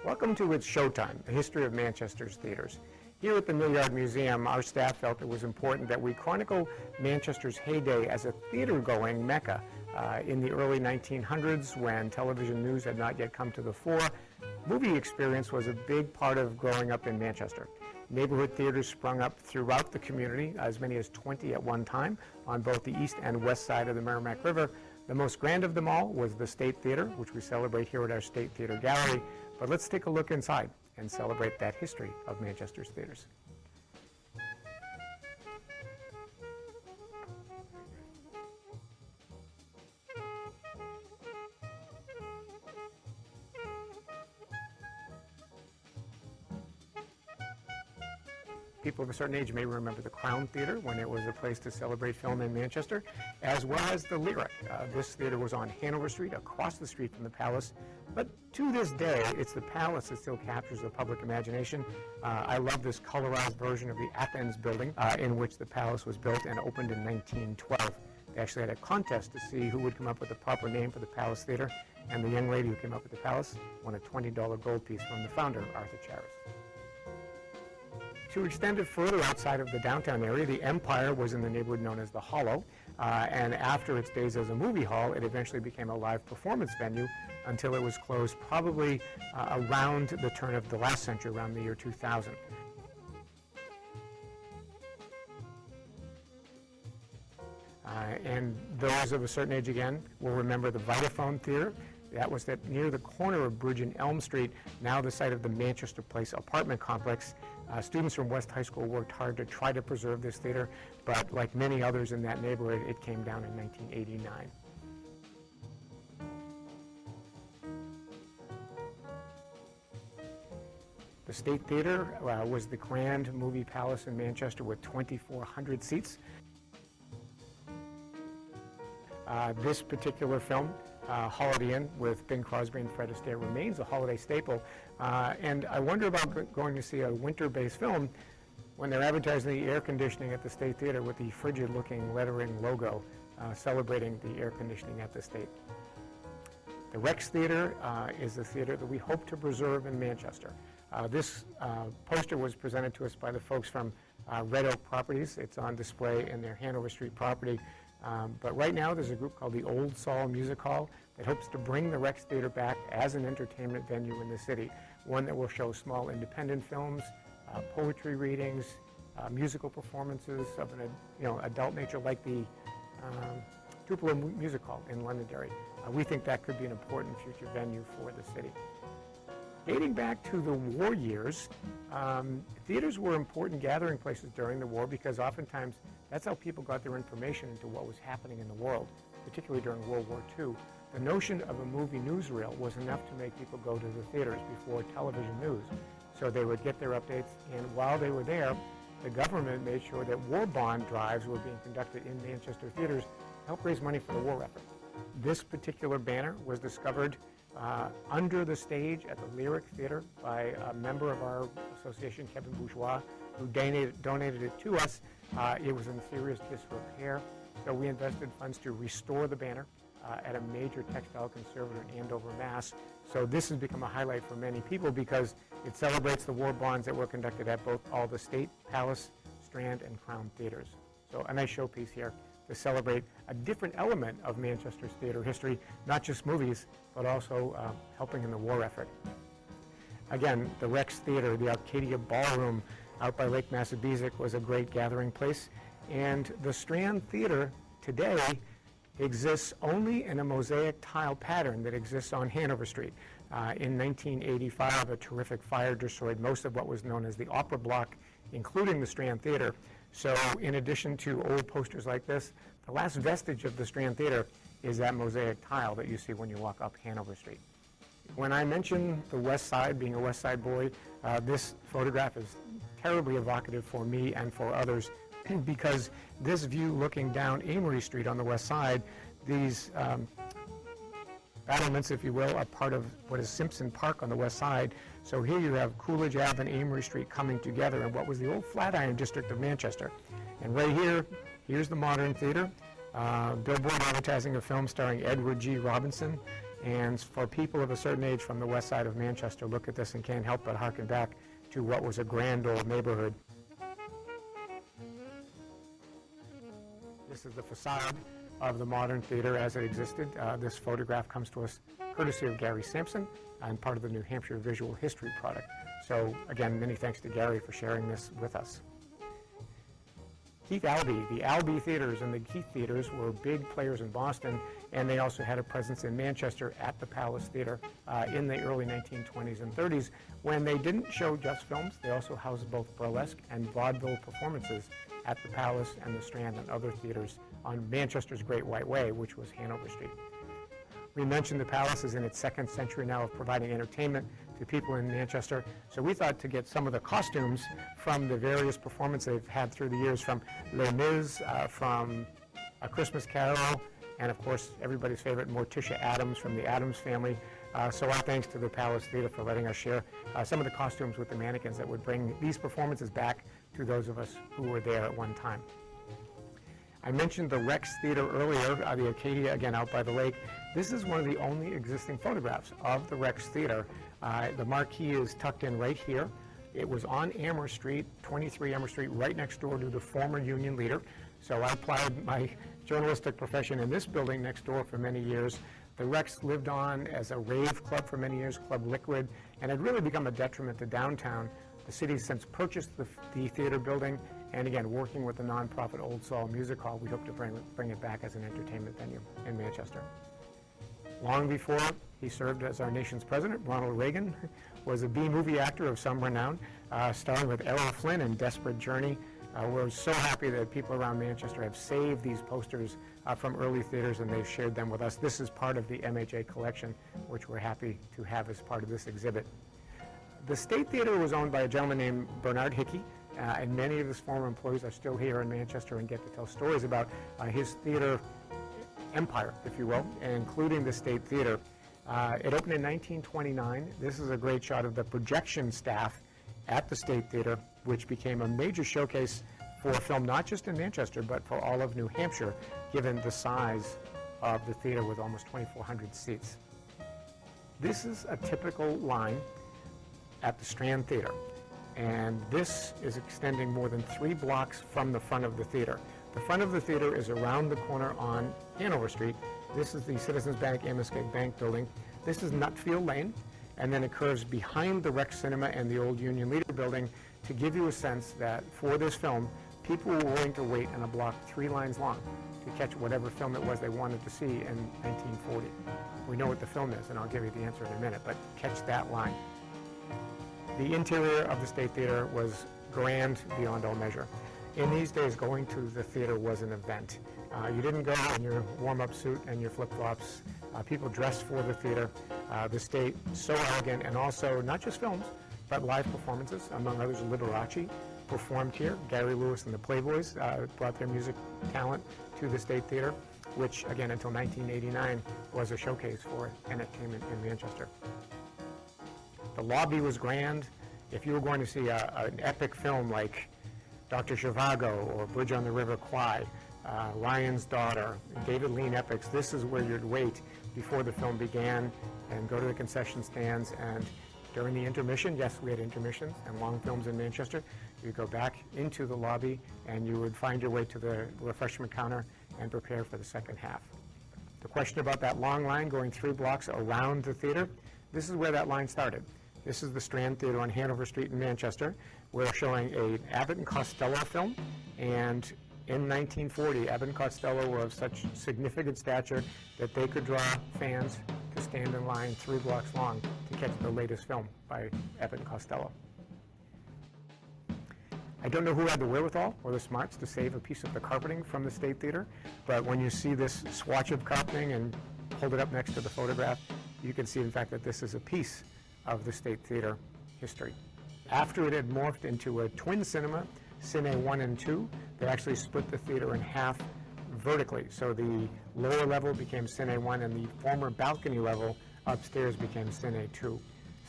Welcome to It's Showtime, a history of Manchester's theatres. Here at the Millyard Museum, our staff felt it was important that we chronicle Manchester's heyday as a theater-going mecca. In the early 1900s, when television news had not yet come to the fore, movie experience was a big part of growing up in Manchester. Neighborhood theaters sprung up throughout the community, as many as 20 at one time, on both the east and west side of the Merrimack River. The most grand of them all was the State Theater, which we celebrate here at our State Theater Gallery. But let's take a look inside and celebrate that history of Manchester's theaters. People of a certain age may remember the Crown Theatre when it was a place to celebrate film in Manchester, as well as the Lyric. This theatre was on Hanover Street, across the street from the Palace. But to this day, it's the Palace that still captures the public imagination. I love this colorized version of the Athens building in which the Palace was built and opened in 1912. They actually had a contest to see who would come up with the proper name for the Palace Theatre, and the young lady who came up with the Palace won a $20 gold piece from the founder, Arthur Charis. To extend it further outside of the downtown area, the Empire was in the neighborhood known as the Hollow, and after its days as a movie hall, it eventually became a live performance venue until it was closed probably around the turn of the last century, around the year 2000. And those of a certain age, again, will remember the Vitaphone Theatre. That was near the corner of Bridge and Elm Street, now the site of the Manchester Place apartment complex. Students from West High School worked hard to try to preserve this theater, but like many others in that neighborhood, it came down in 1989. The State Theater was the grand movie palace in Manchester with 2,400 seats. This particular film, Holiday Inn with Bing Crosby and Fred Astaire, remains a holiday staple. And I wonder about going to see a winter-based film when they're advertising the air conditioning at the State Theater with the frigid-looking lettering logo celebrating the air conditioning at the State. The Rex Theater is the theater that we hope to preserve in Manchester. This poster was presented to us by the folks from Red Oak Properties. It's on display in their Hanover Street property. But right now there's a group called the Old Saul Music Hall that hopes to bring the Rex Theater back as an entertainment venue in the city, one that will show small independent films, poetry readings, musical performances of an adult nature, like the Tupelo Music Hall in Londonderry. We think that could be an important future venue for the city. Dating back to the war years, theaters were important gathering places during the war because oftentimes that's how people got their information into what was happening in the world, particularly during World War II. The notion of a movie newsreel was enough to make people go to the theaters before television news. So they would get their updates, and while they were there, the government made sure that war bond drives were being conducted in Manchester theaters to help raise money for the war effort. This particular banner was discovered under the stage at the Lyric Theater by a member of our association, Kevin Bourgeois, who donated it to us. It was in serious disrepair, so we invested funds to restore the banner at a major textile conservator in Andover, Mass. So this has become a highlight for many people because it celebrates the war bonds that were conducted at all the State, Palace, Strand, and Crown theaters. So a nice showpiece here to celebrate a different element of Manchester's theater history, not just movies, but also helping in the war effort. Again, the Rex Theater, the Arcadia Ballroom out by Lake Massapequa was a great gathering place, and the Strand Theater today exists only in a mosaic tile pattern that exists on Hanover Street. In 1985, a terrific fire destroyed most of what was known as the Opera Block, including the Strand Theater. So in addition to old posters like this, the last vestige of the Strand Theater is that mosaic tile that you see when you walk up Hanover Street. When I mention the West Side, being a West Side boy, this photograph is terribly evocative for me and for others because this view looking down Amory Street on the west side, these battlements, if you will, are part of what is Simpson Park on the west side. So here you have Coolidge Ave and Amory Street coming together in what was the old Flatiron district of Manchester. And right here, here's the Modern Theater, billboard advertising a film starring Edward G. Robinson. And for people of a certain age from the west side of Manchester, look at this and can't help but harken back to what was a grand old neighborhood. This is the facade of the modern theater as it existed. This photograph comes to us courtesy of Gary Sampson and part of the New Hampshire Visual History Product. So again, many thanks to Gary for sharing this with us. Keith Albee, the Albee Theaters and the Keith Theaters were big players in Boston, and they also had a presence in Manchester at the Palace Theater in the early 1920s and 30s. When they didn't show just films, they also housed both burlesque and vaudeville performances at the Palace and the Strand and other theaters on Manchester's Great White Way, which was Hanover Street. We mentioned the Palace is in its second century now of providing entertainment to people in Manchester. So we thought to get some of the costumes from the various performances they've had through the years, from Les Mis, from A Christmas Carol, and of course everybody's favorite Morticia Addams from the Addams Family. So our thanks to the Palace Theater for letting us share some of the costumes with the mannequins that would bring these performances back to those of us who were there at one time. I mentioned the Rex Theater earlier, the Arcadia, again, out by the lake. This is one of the only existing photographs of the Rex Theater. The marquee is tucked in right here. It was on Amherst Street, 23 Amherst Street, right next door to the former Union leader. So I applied my journalistic profession in this building next door for many years. The Rex lived on as a rave club for many years, Club Liquid, and had really become a detriment to downtown. The city has since purchased the theater building, and again, working with the nonprofit Old Saul Music Hall, we hope to bring it back as an entertainment venue in Manchester. Long before he served as our nation's president, Ronald Reagan was a B-movie actor of some renown, starring with Errol Flynn in Desperate Journey. We're so happy that people around Manchester have saved these posters from early theaters, and they've shared them with us. This is part of the MHA collection, which we're happy to have as part of this exhibit. The State Theater was owned by a gentleman named Bernard Hickey, and many of his former employees are still here in Manchester and get to tell stories about his theater empire, if you will, including the State Theater. It opened in 1929. This is a great shot of the projection staff at the State Theater, which became a major showcase for film, not just in Manchester, but for all of New Hampshire, given the size of the theater with almost 2,400 seats. This is a typical line at the Strand Theater, and this is extending more than 3 blocks from the front of the theater. The front of the theater is around the corner on Hanover Street. This is the Citizens Bank Amherst Bank building. This is Nutfield Lane, and then it curves behind the Rex Cinema and the old Union Leader building to give you a sense that for this film, people were willing to wait in a block 3 lines long to catch whatever film it was they wanted to see in 1940. We know what the film is, and I'll give you the answer in a minute, but catch that line. The interior of the State Theater was grand beyond all measure. In these days, going to the theater was an event. You didn't go in your warm-up suit and your flip-flops. People dressed for the theater. The State, so elegant, and also not just films, but live performances. Among others, Liberace performed here. Gary Lewis and the Playboys brought their music talent to the State Theater, which, again, until 1989, was a showcase for entertainment in Manchester. The lobby was grand. If you were going to see an epic film like Dr. Zhivago or Bridge on the River Kwai, Ryan's Daughter, David Lean epics, this is where you'd wait before the film began and go to the concession stands, and during the intermission, yes, we had intermissions and long films in Manchester, you'd go back into the lobby and you would find your way to the refreshment counter and prepare for the second half. The question about that long line going 3 blocks around the theater, this is where that line started. This is the Strand Theater on Hanover Street in Manchester. We're showing an Abbott and Costello film, and in 1940, Abbott and Costello were of such significant stature that they could draw fans to stand in line 3 blocks long to catch the latest film by Abbott and Costello. I don't know who had the wherewithal or the smarts to save a piece of the carpeting from the State Theater, but when you see this swatch of carpeting and hold it up next to the photograph, you can see, in fact, that this is a piece of the State Theater history. After it had morphed into a twin cinema, Cine 1 and 2, they actually split the theater in half vertically. So the lower level became Cine 1 and the former balcony level upstairs became Cine 2.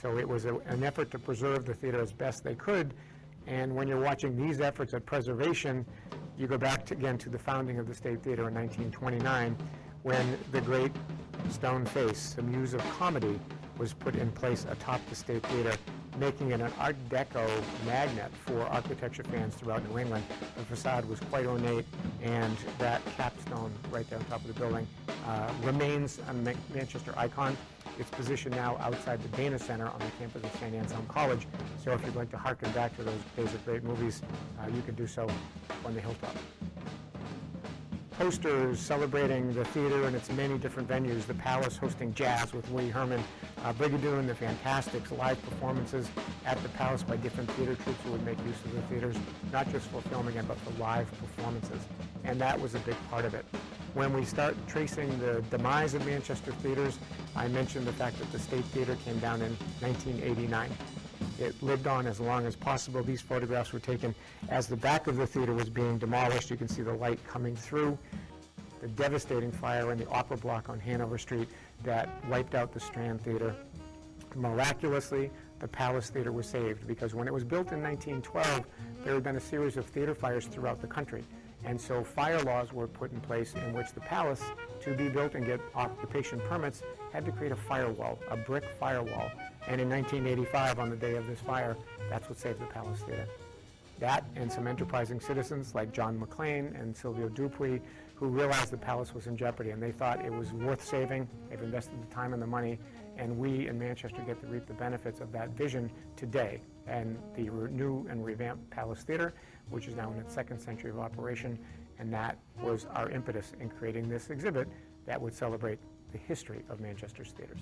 So it was an effort to preserve the theater as best they could. And when you're watching these efforts at preservation, you go back again to the founding of the State Theater in 1929, when the great stone face, the muse of comedy, was put in place atop the State Theater, making it an Art Deco magnet for architecture fans throughout New England. The facade was quite ornate, and that capstone right there on top of the building remains a Manchester icon. It's positioned now outside the Dana Center on the campus of St. Anselm College, so if you'd like to harken back to those days of great movies, you can do so on the hilltop. Posters celebrating the theater and its many different venues, the Palace hosting jazz with Woody Herman, Brigadoon, the Fantastics, live performances at the Palace by different theater troupes who would make use of the theaters, not just for filming it, but for live performances. And that was a big part of it. When we start tracing the demise of Manchester theaters, I mentioned the fact that the State Theater came down in 1989. It lived on as long as possible. These photographs were taken as the back of the theater was being demolished. You can see the light coming through. The devastating fire in the Opera Block on Hanover Street that wiped out the Strand Theater. Miraculously, the Palace Theater was saved because when it was built in 1912, there had been a series of theater fires throughout the country. And so fire laws were put in place in which the Palace, to be built and get occupation permits, had to create a firewall, a brick firewall. And in 1985, on the day of this fire, that's what saved the Palace Theater. That and some enterprising citizens like John McClane and Silvio Dupuy, who realized the Palace was in jeopardy, and they thought it was worth saving. They've invested the time and the money, and we in Manchester get to reap the benefits of that vision today. And the new and revamped Palace Theater, which is now in its second century of operation, and that was our impetus in creating this exhibit that would celebrate the history of Manchester's theaters.